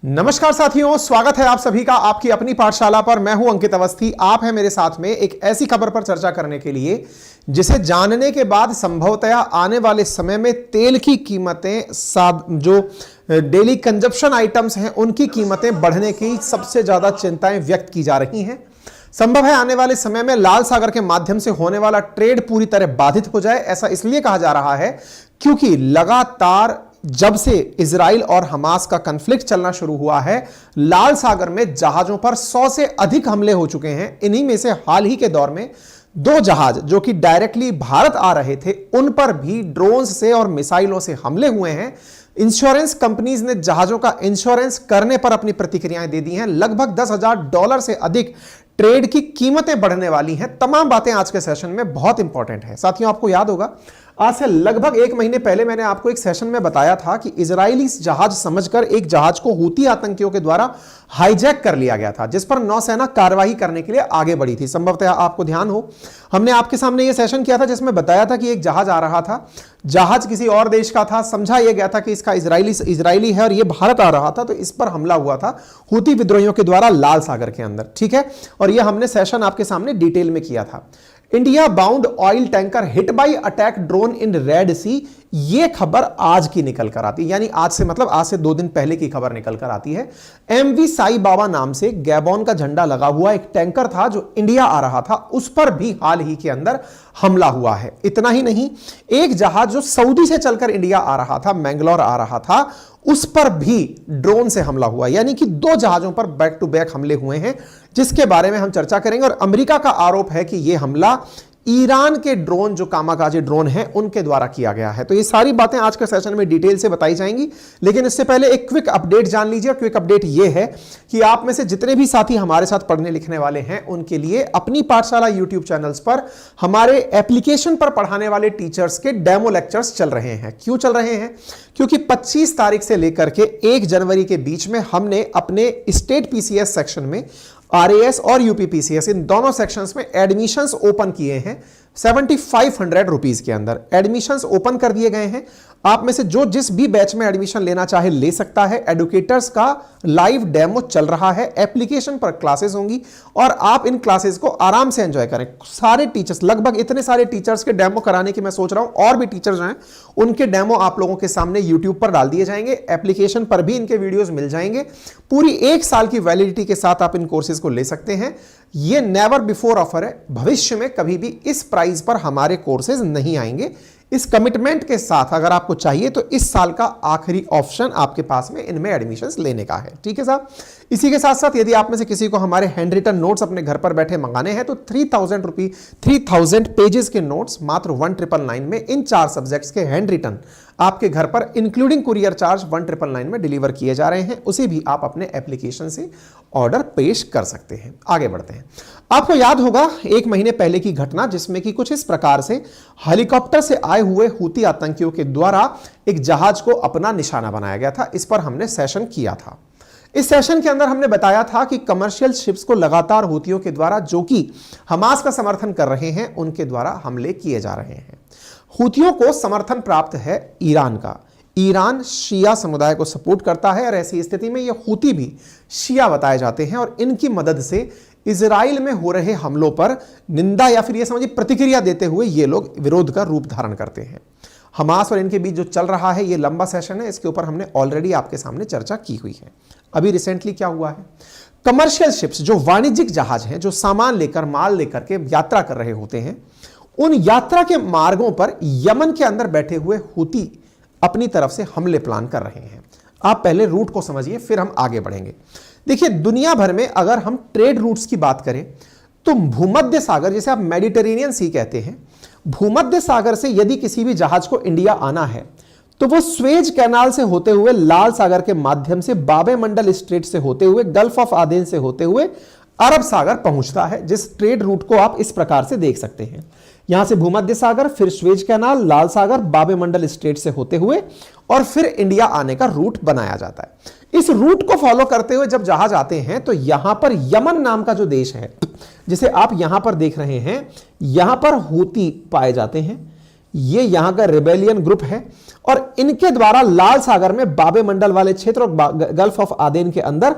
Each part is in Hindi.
नमस्कार साथियों, स्वागत है आप सभी का आपकी अपनी पाठशाला पर। मैं हूं अंकित अवस्थी। आप हैं मेरे साथ में एक ऐसी खबर पर चर्चा करने के लिए जिसे जानने के बाद संभवतः आने वाले समय में तेल की कीमतें, जो डेली कंजप्शन आइटम्स हैं, उनकी कीमतें बढ़ने की सबसे ज्यादा चिंताएं व्यक्त की जा रही हैं। संभव है आने वाले समय में लाल सागर के माध्यम से होने वाला ट्रेड पूरी तरह बाधित हो जाए। ऐसा इसलिए कहा जा रहा है क्योंकि लगातार जब से इजराइल और हमास का कन्फ्लिक्ट चलना शुरू हुआ है, लाल सागर में जहाजों पर 100 से अधिक हमले हो चुके हैं। इन्हीं में से हाल ही के दौर में 2 जहाज जो कि डायरेक्टली भारत आ रहे थे, उन पर भी ड्रोन्स से और मिसाइलों से हमले हुए हैं। इंश्योरेंस कंपनीज ने जहाजों का इंश्योरेंस करने पर अपनी प्रतिक्रियाएं दे दी हैं। लगभग $10,000 से अधिक ट्रेड की कीमतें बढ़ने वाली हैं। तमाम बातें आज के सेशन में बहुत इंपॉर्टेंट है। साथियों, आपको याद होगा आज से लगभग 1 महीने पहले मैंने आपको एक सेशन में बताया था कि इजरायली जहाज समझकर एक जहाज को हूती आतंकियों के द्वारा हाईजैक कर लिया गया था, जिस पर नौसेना कार्रवाई करने के लिए आगे बढ़ी थी। संभवतः आपको ध्यान हो, हमने आपके सामने यह सेशन किया था जिसमें बताया था कि एक जहाज आ रहा था, जहाज किसी और देश का था, समझा यह गया था कि इसका इजरायली है और यह भारत आ रहा था, तो इस पर हमला हुआ था हूती विद्रोहियों के द्वारा लाल सागर के अंदर। ठीक है, और यह हमने सेशन आपके सामने डिटेल में किया था। India bound oil tanker hit by attack drone in Red Sea, यह खबर आज की निकल कर आती है, यानी आज से मतलब आज से 2 दिन पहले की खबर निकल कर आती है। एमवी साई बाबा नाम से गैबोन का झंडा लगा हुआ एक टैंकर था जो इंडिया आ रहा था, उस पर भी हाल ही के अंदर हमला हुआ है। इतना ही नहीं, एक जहाज जो सऊदी से चलकर इंडिया आ रहा था, मैंगलोर आ रहा था, उस पर भी ड्रोन से हमला हुआ। यानी कि 2 जहाजों पर बैक टू बैक हमले हुए हैं, जिसके बारे में हम चर्चा करेंगे। और अमेरिका का आरोप है कि यह हमला ईरान के ड्रोन, जो कामाकाजी ड्रोन हैं, उनके द्वारा किया गया है। तो ये सारी बातें आज के सेशन में डिटेल से बताई जाएंगी, लेकिन इससे पहले एक क्विक अपडेट जान लीजिए। क्विक अपडेट ये है कि आप में से जितने भी साथी हमारे साथ पढ़ने लिखने वाले हैं, उनके लिए अपनी पाठशाला यूट्यूब चैनल्स पर हमारे एप्लीकेशन पर पढ़ाने वाले टीचर्स के डेमो लेक्चर्स चल रहे हैं। क्यों चल रहे हैं? क्योंकि 25 तारीख से लेकर के 1 जनवरी के बीच में हमने अपने स्टेट पीसीएस सेक्शन में आरएएस और यूपी पीसीएस, इन दोनों सेक्शंस में एडमिशंस ओपन किए हैं। 7500 रुपीज के अंदर एडमिशंस ओपन कर दिए गए हैं। आप में से जो जिस भी बैच में एडमिशन लेना चाहे ले सकता है। एडुकेटर्स का लाइव डेमो चल रहा है, एप्लीकेशन पर क्लासेस होंगी और आप इन क्लासेस को आराम से एंजॉय करें। सारे टीचर्स, लगभग इतने सारे टीचर्स के डेमो कराने की मैं सोच रहा हूं, और भी टीचर्स हैं, उनके डेमो आप लोगों के सामने यूट्यूब पर डाल दिए जाएंगे। एप्लीकेशन पर भी इनके वीडियोस मिल जाएंगे। पूरी 1 साल की वैलिडिटी के साथ आप इन कोर्सेज को ले सकते हैं। ये नेवर बिफोर ऑफर है, भविष्य में कभी भी इस प्राइस पर हमारे कोर्सेज नहीं आएंगे। इस कमिटमेंट के साथ अगर आपको चाहिए तो इस साल का आखिरी ऑप्शन आपके पास में इनमें एडमिशंस लेने का है। ठीक है साहब। इसी के साथ साथ यदि आप में से किसी को हमारे हैंड रिटन नोट्स अपने घर पर बैठे मंगाने हैं तो 3000 पेजेस के नोट्स मात्र 1999 में इन 4 सब्जेक्ट्स के हैंड रिटन आपके घर पर इंक्लूडिंग कुरियर चार्ज 1999 में डिलीवर किए जा रहे हैं। उसे भी आप अपने एप्लीकेशन से ऑर्डर पेश कर सकते हैं। आगे बढ़ते हैं। आपको याद होगा 1 महीने पहले की घटना, जिसमें कि कुछ इस प्रकार से हेलीकॉप्टर से आए हुए हूती आतंकियों के द्वारा एक जहाज को अपना निशाना बनाया गया था। इस पर हमने सेशन किया था। इस सेशन के अंदर हमने बताया था कि कमर्शियल शिप्स को लगातार हूतियों के द्वारा, जो कि हमास का समर्थन कर रहे हैं, उनके द्वारा हमले किए जा रहे हैं। हूतियों को समर्थन प्राप्त है ईरान का। ईरान शिया समुदाय को सपोर्ट करता है और ऐसी स्थिति में ये हूती भी शिया बताए जाते हैं और इनकी मदद से इजराइल में हो रहे हमलों पर निंदा या फिर ये समझिए प्रतिक्रिया देते हुए ये लोग विरोध का रूप धारण करते हैं। हमास और इनके बीच जो चल रहा है, ये लंबा सेशन है, इसके ऊपर हमने ऑलरेडी आपके सामने चर्चा की हुई है। अभी रिसेंटली क्या हुआ है, कमर्शियल शिप्स, जो वाणिज्यिक जहाज हैं, जो सामान लेकर, माल लेकर के यात्रा कर रहे होते हैं, उन यात्रा के मार्गों पर यमन के अंदर बैठे हुए हूती अपनी तरफ से हमले प्लान कर रहे हैं। आप पहले रूट को समझिए, फिर हम आगे बढ़ेंगे। देखिए, दुनिया भर में अगर हम ट्रेड रूट्स की बात करें तो भूमध्य सागर, जिसे आप मेडिटेरेनियन सी कहते हैं, भूमध्य सागर से यदि किसी भी जहाज को इंडिया आना है तो वो स्वेज कैनाल से होते हुए, लाल सागर के माध्यम से, बाबे मंडल स्ट्रेट से होते हुए, गल्फ ऑफ आदेन से होते हुए अरब सागर पहुंचता है। जिस ट्रेड रूट को आप इस प्रकार से देख सकते हैं, यहां से भूमध्य सागर, फिर स्वेज कैनाल, लाल सागर, बाबे मंडल स्ट्रेट से होते हुए और फिर इंडिया आने का रूट बनाया जाता है। इस रूट को फॉलो करते हुए जब जहाज आते हैं तो यहां पर यमन नाम का जो देश है, जिसे आप यहां पर देख रहे हैं, यहां पर हूती पाए जाते हैं। ये यहां का रिबेलियन ग्रुप है और इनके द्वारा लाल सागर में बाबे मंडल वाले क्षेत्र और गल्फ ऑफ आदेन के अंदर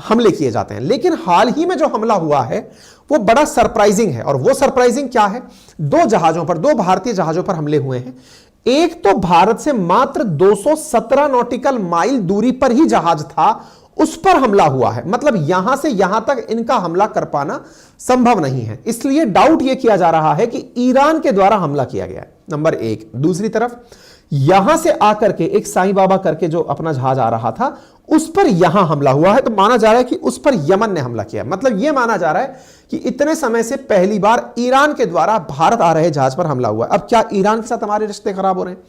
हमले किए जाते हैं। लेकिन हाल ही में जो हमला हुआ है वो बड़ा सरप्राइजिंग है। और वो सरप्राइजिंग क्या है? दो जहाजों पर, दो भारतीय जहाजों पर हमले हुए हैं। एक तो भारत से मात्र 217 नॉटिकल माइल दूरी पर ही जहाज था, उस पर हमला हुआ है। मतलब यहां से यहां तक इनका हमला कर पाना संभव नहीं है। इसलिए डाउट यह किया जा रहा है कि ईरान के द्वारा हमला किया गया है, नंबर एक। दूसरी तरफ यहां से आकर के एक साईं बाबा करके जो अपना जहाज आ रहा था, उस पर यहां हमला हुआ है। तो माना जा रहा है कि उस पर यमन ने हमला किया। मतलब यह माना जा रहा है कि इतने समय से पहली बार ईरान के द्वारा भारत आ रहे जहाज पर हमला हुआ है। अब क्या ईरान के साथ हमारे रिश्ते खराब हो रहे हैं?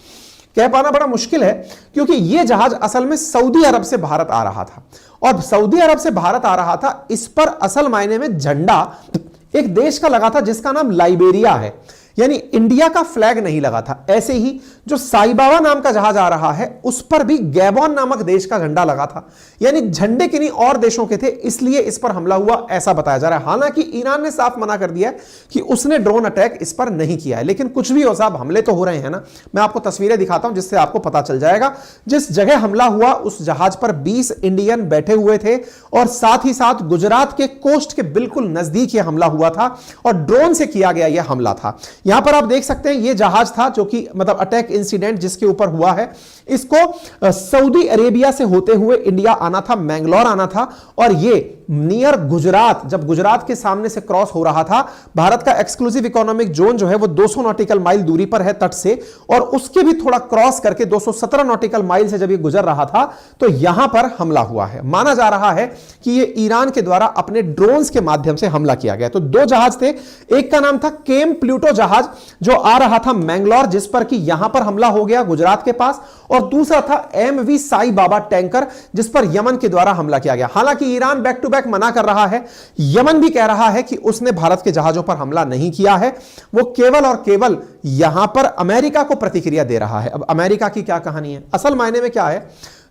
कह पाना बड़ा मुश्किल है, क्योंकि यह जहाज असल में सऊदी अरब से भारत आ रहा था। और सऊदी अरब से भारत आ रहा था, इस पर असल मायने में झंडा एक देश का लगा था जिसका नाम लाइबेरिया है, यानी इंडिया का फ्लैग नहीं लगा था। ऐसे ही जो साईं बाबा नाम का जहाज आ रहा है, उस पर भी गैबोन नामक देश का झंडा लगा था, यानी झंडे किन्हीं और देशों के थे, इसलिए इस पर हमला हुआ ऐसा बताया जा रहा है। हालांकि ईरान ने साफ मना कर दिया है कि उसने ड्रोन अटैक इस पर नहीं किया है। लेकिन कुछ भी हो साहब, हमले तो हो रहे हैं ना। मैं आपको तस्वीरें दिखाता हूं जिससे आपको पता चल जाएगा। जिस जगह हमला हुआ उस जहाज पर 20 इंडियन बैठे हुए थे और साथ ही साथ गुजरात के कोस्ट के बिल्कुल नजदीक यह हमला हुआ था और ड्रोन से किया गया यह हमला था। यहां पर आप देख सकते हैं यह जहाज था जो कि मतलब अटैक इंसिडेंट जिसके ऊपर हुआ है, इसको सऊदी अरेबिया से होते हुए इंडिया आना था, मैंगलोर आना था। और यह नियर गुजरात, जब गुजरात के सामने से क्रॉस हो रहा था, भारत का एक्सक्लूसिव इकोनॉमिक जोन जो है वो 200 नॉटिकल माइल दूरी पर है तट से, और उसके भी थोड़ा क्रॉस करके 217 नॉटिकल माइल से जब ये गुजर रहा था तो यहां पर हमला हुआ है। माना जा रहा है कि ये ईरान के द्वारा अपने ड्रोन्स के माध्यम से हमला किया गया। तो दो जहाज थे, एक का नाम था केम प्लूटो जहाज जो आ रहा था मैंगलोर, जिस पर कि यहां पर हमला हो गया गुजरात के पास, और दूसरा था MV साईं बाबा टैंकर जिस पर यमन के द्वारा हमला किया गया। हालांकि ईरान बैक टू बैक मना कर रहा है, यमन भी कह रहा है कि उसने भारत के जहाजों पर हमला नहीं किया है, वो केवल और केवल यहां पर अमेरिका को प्रतिक्रिया दे रहा है। अब अमेरिका की क्या कहानी है? असल मायने में क्या है,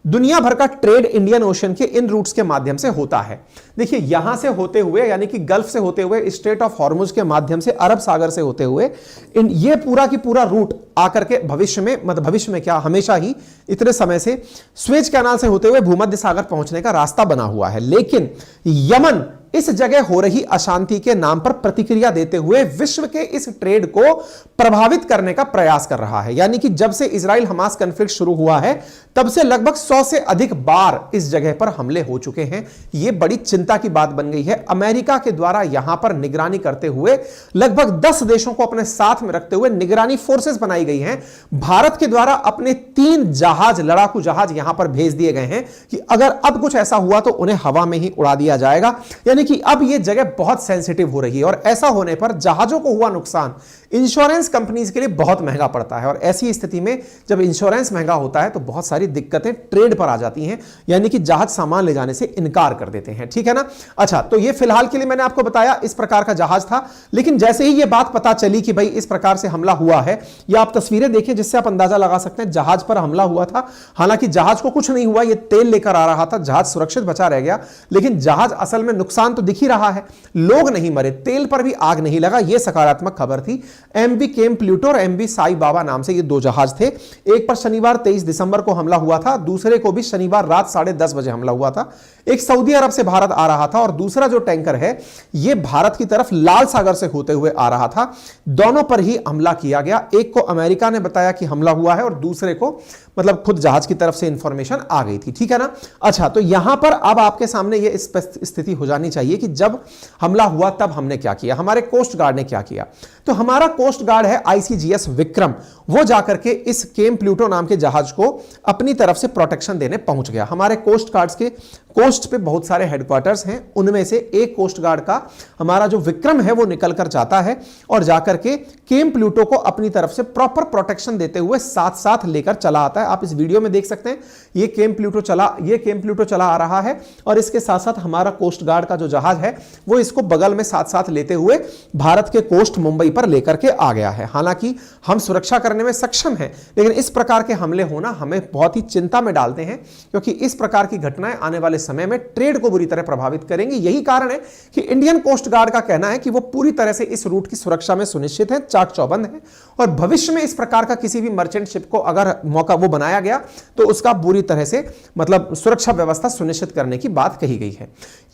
दुनिया भर का ट्रेड इंडियन ओशन के इन रूट्स के माध्यम से होता है। देखिए यहां से होते हुए यानी कि गल्फ से होते हुए, स्ट्रेट ऑफ हॉर्मुज के माध्यम से, अरब सागर से होते हुए ये पूरा की पूरा रूट आकर के भविष्य में, मतलब भविष्य में क्या, हमेशा ही इतने समय से स्वेज कैनाल से होते हुए भूमध्य सागर पहुंचने का रास्ता बना हुआ है। लेकिन यमन इस जगह हो रही अशांति के नाम पर प्रतिक्रिया देते हुए विश्व के इस ट्रेड को प्रभावित करने का प्रयास कर रहा है। यानी कि जब से इजराइल हमास कॉन्फ्लिक्ट शुरू हुआ है तब से लगभग 100 से अधिक बार इस जगह पर हमले हो चुके हैं। यह बड़ी चिंता की बात बन गई है। अमेरिका के द्वारा यहां पर निगरानी करते हुए लगभग 10 देशों को अपने साथ में रखते हुए निगरानी फोर्सेस बनाई गई हैं। भारत के द्वारा अपने 3 जहाज, लड़ाकू जहाज यहां पर भेज दिए गए हैं कि अगर अब कुछ ऐसा हुआ तो उन्हें हवा में ही उड़ा दिया जाएगा। यानी कि अब यह जगह बहुत सेंसिटिव हो रही है और ऐसा होने पर जहाजों को हुआ नुकसान इंश्योरेंस कंपनीज के लिए बहुत महंगा पड़ता है। और ऐसी स्थिति में जब इंश्योरेंस महंगा होता है तो बहुत सारी दिक्कतें ट्रेड पर आ जाती हैं, यानी कि जहाज सामान ले जाने से इनकार कर देते हैं। ठीक है ना? अच्छा, तो ये फिलहाल के लिए मैंने आपको बताया इस प्रकार का जहाज था। लेकिन जैसे ही ये बात पता चली कि भाई इस प्रकार से हमला हुआ है, या आप तस्वीरें देखें जिससे आप अंदाजा लगा सकते हैं जहाज पर हमला हुआ था। हालांकि जहाज को कुछ नहीं हुआ, ये तेल लेकर आ रहा था, जहाज सुरक्षित बचा रह गया। लेकिन जहाज असल में नुकसान तो दिख ही रहा है, लोग नहीं मरे, तेल पर भी आग नहीं लगा, यह सकारात्मक खबर थी। MV केम प्लूटो और MV साईं बाबा नाम से ये 2 जहाज थे। एक पर शनिवार 23 दिसंबर को हमला हुआ था, दूसरे को भी शनिवार रात 10:30 बजे हमला हुआ था। एक सऊदी अरब से भारत आ रहा था और दूसरा जो टैंकर है यह भारत की तरफ लाल सागर से होते हुए आ रहा था। दोनों पर ही हमला किया गया। एक को अमेरिका ने बताया कि हमला हुआ है और दूसरे को मतलब खुद जहाज की तरफ से इंफॉर्मेशन आ गई थी। ठीक है ना? अच्छा, तो यहां पर अब आपके सामने यह स्थिति हो जानी चाहिए कि जब हमला हुआ तब हमने क्या किया, हमारे कोस्ट गार्ड ने क्या किया। तो हमारा कोस्ट गार्ड है ICGS विक्रम, वो जाकर के इस केम प्लूटो नाम के जहाज को अपनी तरफ से प्रोटेक्शन देने पहुंच गया। हमारे कोस्ट गार्ड्स के कोस्ट पे बहुत सारे हेडक्वार्टर्स हैं, उनमें से एक कोस्ट गार्ड का हमारा जो विक्रम है वो निकल कर जाता है और जाकर के केम प्लूटो को अपनी तरफ से प्रॉपर प्रोटेक्शन देते हुए साथ साथ लेकर चला आता है। आप इस वीडियो में देख सकते हैं ये केम प्लूटो चला आ रहा है और इसके साथ साथ हमारा कोस्ट गार्ड का जो जहाज है वो इसको बगल में साथ साथ लेते हुए भारत के कोस्ट मुंबई पर लेकर के आ गया है। हालांकि हम सुरक्षा करने में सक्षम हैं, लेकिन इस प्रकार के हमले होना हमें बहुत ही चिंता में डालते हैं, क्योंकि इस प्रकार की घटनाएं आने वाले समय में ट्रेड को बुरी तरह प्रभावित करेंगी। यही कारण है कि इंडियन कोस्ट गार्ड का कहना है कि वो पूरी तरह से इस रूट की सुरक्षा में सुनिश्चित है, चाक चौबंद है और भविष्य में इस प्रकार का किसी भी मर्चेंट शिप को अगर मौका वो बनाया गया तो उसका पूरी तरह से मतलब सुरक्षा व्यवस्था सुनिश्चित करने की बात कही गई है।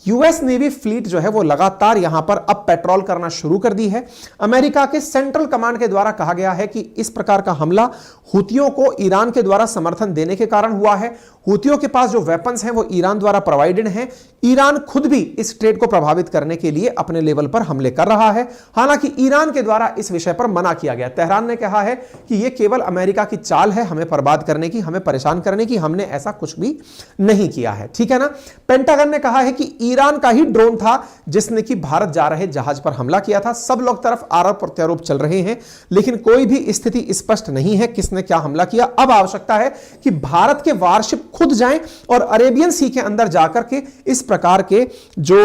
यूएस नेवी फ्लीट जो है वो लगातार यहां पर अब पेट्रोल करना शुरू कर दी है। अमेरिका के सेंट्रल कमांड के द्वारा कहा गया है कि इस प्रकार का हमला हुतियों को ईरान के द्वारा समर्थन देने के कारण हुआ है। हुतियों के पास जो वेपन्स हैं वो ईरान द्वारा प्रोवाइडेड हैं। ईरान खुद भी इस ट्रेड को प्रभावित करने के लिए अपने लेवल पर हमले कर रहा है। हालांकि ईरान के द्वारा इस विषय पर मना किया गया। तेहरान ने कहा है कि यह केवल अमेरिका की चाल है हमें बर्बाद करने की, हमें परेशान करने की, हमने ऐसा कुछ भी नहीं किया है। ठीक है ना। पेंटागन ने कहा है कि ईरान का ही ड्रोन था जिसने कि भारत जा रहे जहाज पर हमला किया था। सब लोग तरफ आरोप प्रत्यारोप चल रहे हैं, लेकिन कोई भी स्थिति स्पष्ट नहीं है किसने क्या हमला किया। अब आवश्यकता है कि भारत के वारशिप खुद जाएं और अरेबियन सी के अंदर जाकर के इस प्रकार के जो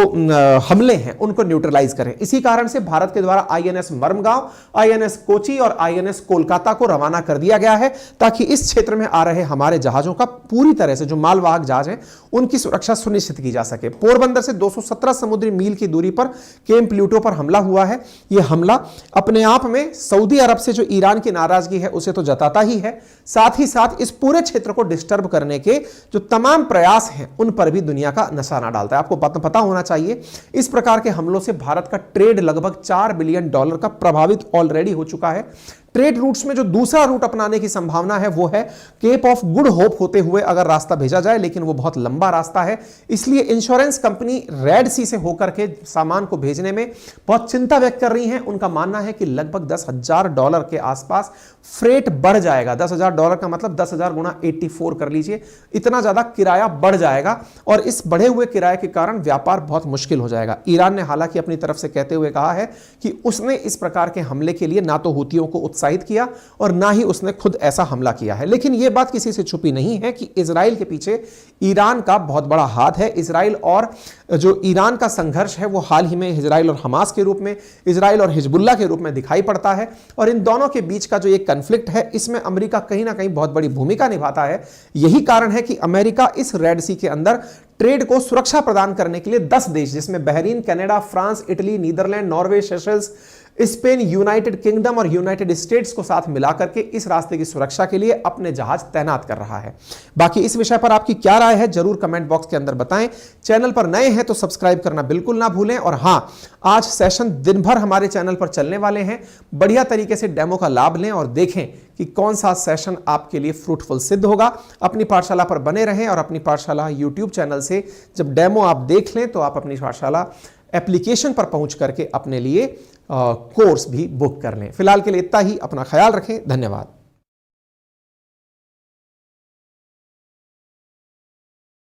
हमले हैं उनको न्यूट्रलाइज करें। इसी कारण से भारत के द्वारा आईएनएस मरमगांव, आईएनएस कोची और आईएनएस कोलकाता को रवाना कर दिया गया है ताकि इस क्षेत्र में आ रहे हमारे जहाजों का पूरी तरह से जो मालवाहक जहाज हैं उनकी सुरक्षा सुनिश्चित की जा सके। पोरबंदर से 217 समुद्री मील की दूरी पर कैंप प्लूटो पर हमला हुआ है। यह हमला अपने आप में सऊदी अरब से जो ईरान की नाराजगी है उसे तो जताता ही है, साथ ही साथ इस पूरे क्षेत्र को डिस्टर्ब करने के जो तमाम प्रयास हैं उन पर भी दुनिया का निशाना डालता है। आपको पता होना चाहिए इस प्रकार के हमलों से भारत का ट्रेड लगभग $4 बिलियन का प्रभावित ऑलरेडी हो चुका है। ट्रेड रूट्स में जो दूसरा रूट अपनाने की संभावना है वो है केप ऑफ गुड होप होते हुए अगर रास्ता भेजा जाए, लेकिन वो बहुत लंबा रास्ता है। इसलिए इंश्योरेंस कंपनी रेड सी से होकर के सामान को भेजने में बहुत चिंता व्यक्त कर रही हैं। उनका मानना है कि लगभग $10,000 के आसपास फ्रेट बढ़ जाएगा। $10,000 का मतलब 10,000 गुणा 84 कर लीजिए, इतना ज्यादा किराया बढ़ जाएगा और इस बढ़े हुए किराए के कारण व्यापार बहुत मुश्किल हो जाएगा। ईरान ने हालांकि अपनी तरफ से कहते हुए कहा है कि उसने इस प्रकार के हमले के लिए ना तो हुतियों को उत्साहित किया और ना ही उसने खुद ऐसा हमला किया है। लेकिन यह बात किसी से छुपी नहीं है कि इजराइल के पीछे ईरान का बहुत बड़ा हाथ है। इजराइल और जो ईरान का संघर्ष है वो हाल ही में इजराइल और हमास के रूप में, इजराइल और हिजबुल्लाह के रूप में दिखाई पड़ता है और इन दोनों के बीच का जो एक कॉन्फ्लिक्ट है इसमें अमेरिका कहीं ना कहीं बहुत बड़ी भूमिका निभाता है। यही कारण है कि अमेरिका इस रेड सी के अंदर ट्रेड को सुरक्षा प्रदान करने के लिए 10 देश जिसमें Bahrain, Canada, France, Italy, Netherland, Norway, Seychelles, Spain, United Kingdom और यूनाइटेड स्टेट्स को साथ मिलाकर के इस रास्ते की सुरक्षा के लिए अपने जहाज तैनात कर रहा है। बाकी इस विषय पर आपकी क्या राय है जरूर कमेंट बॉक्स के अंदर बताएं। चैनल पर नए हैं तो सब्सक्राइब करना बिल्कुल ना भूलें। और हां, आज सेशन दिन भर हमारे चैनल पर चलने वाले हैं। बढ़िया तरीके से डेमो का लाभ लें और देखें कि कौन सा सेशन आपके लिए फ्रूटफुल सिद्ध होगा। अपनी पाठशाला पर बने रहें और अपनी पाठशाला यूट्यूब चैनल से जब डेमो आप देख लें तो आप अपनी पाठशाला एप्लीकेशन पर पहुंच करके अपने लिए कोर्स भी बुक कर लें। फिलहाल के लिए इतना ही। अपना ख्याल रखें। धन्यवाद।